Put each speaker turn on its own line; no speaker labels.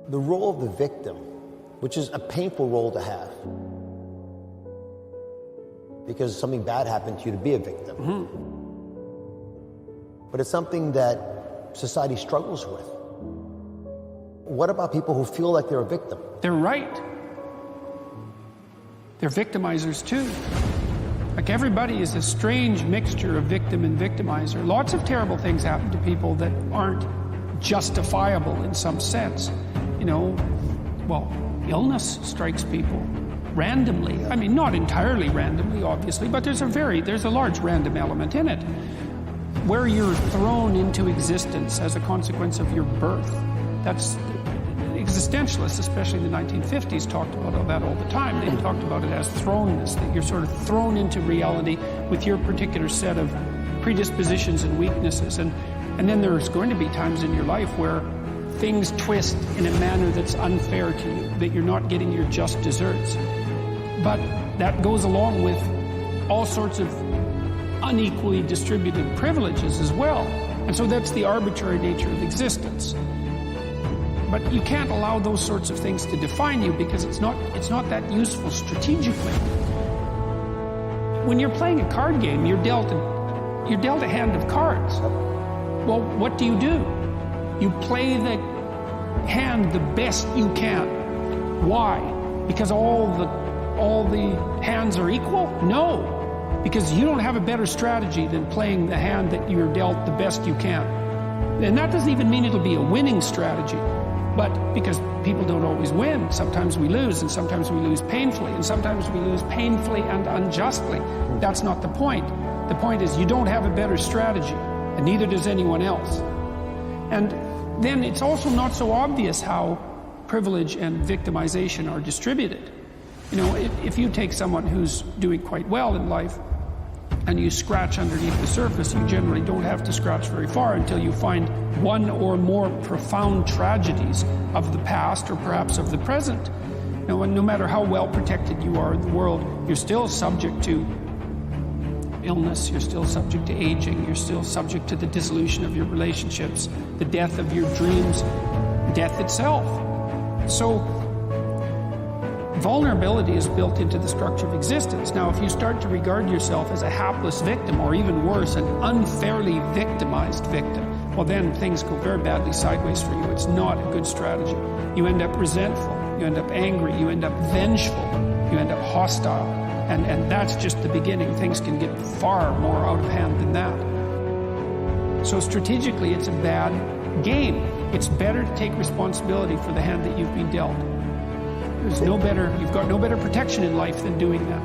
The role of the victim, which is a painful role to have, because something bad happened to you to be a victim. But it's something that society struggles with. What about people who feel like they're a victim?
They're right. They're victimizers too. Like, everybody is a strange mixture of victim and victimizer. Lots of terrible things happen to people that aren't justifiable in some sense. You know, well, illness strikes people randomly. I mean, not entirely randomly, obviously, but there's a large random element in it, where you're thrown into existence as a consequence of your birth. That's existentialists, especially in the 1950s, talked about that all the time. They talked about it as thrownness, that you're sort of thrown into reality with your particular set of predispositions and weaknesses. And then there's going to be times in your life where things twist in a manner that's unfair to you, that you're not getting your just desserts. But that goes along with all sorts of unequally distributed privileges as well. And so that's the arbitrary nature of existence. But you can't allow those sorts of things to define you, because it's not that useful strategically. When you're playing a card game, you're dealt a hand of cards. Well, what do? You play the hand the best you can. Why? Because all the hands are equal? No, because you don't have a better strategy than playing the hand that you're dealt the best you can. And that doesn't even mean it'll be a winning strategy. But because people don't always win, sometimes we lose, and sometimes we lose painfully, and sometimes we lose painfully and unjustly. That's not the point. The point is, you don't have a better strategy, and neither does anyone else. And then it's also not so obvious how privilege and victimization are distributed. You know, if you take someone who's doing quite well in life and you scratch underneath the surface, you generally don't have to scratch very far until you find one or more profound tragedies of the past, or perhaps of the present. You know, and no matter how well protected you are in the world, you're still subject to illness, you're still subject to aging, you're still subject to the dissolution of your relationships, the death of your dreams, death itself. So vulnerability is built into the structure of existence. Now, if you start to regard yourself as a hapless victim, or even worse, an unfairly victimized victim, well, then things go very badly sideways for you. It's not a good strategy. You end up resentful, you end up angry, you end up vengeful, you end up hostile. And that's just the beginning. Things can get far more out of hand than that. So strategically, it's a bad game. It's better to take responsibility for the hand that you've been dealt. You've got no better protection in life than doing that.